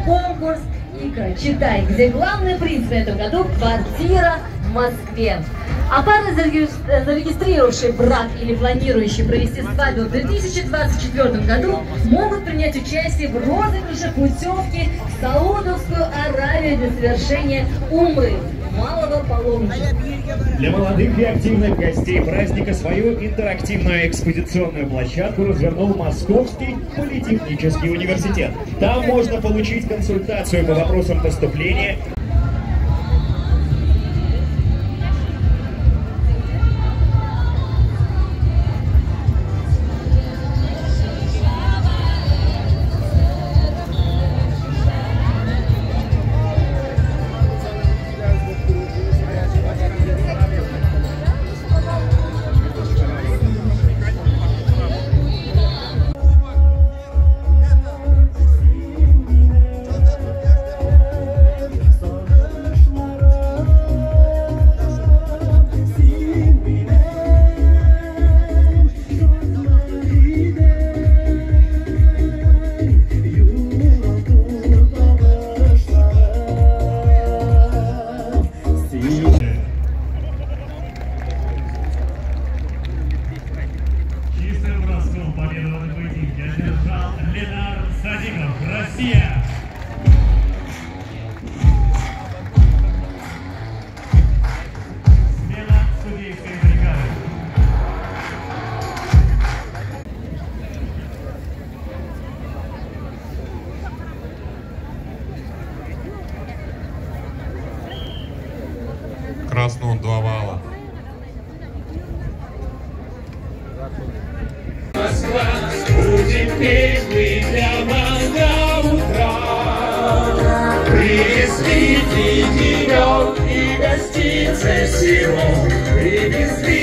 Конкурс «Ика, читай», где главный приз в этом году – квартира в Москве. А пары, зарегистрировавшие брак или планирующие провести свадьбу в 2024 году, могут принять участие в розыгрыше путевки в Саудовскую Аравию для совершения умры, малого паломничества. Для молодых и активных гостей праздника свою интерактивную экспозиционную площадку развернул Московский политехнический университет. Там можно получить консультацию по вопросам поступления. Россия! Смена судейской бригады. Красный 2 вала. Москва, будем петь мы для вас до утра. Привезли денек и гостиница всего. Привезли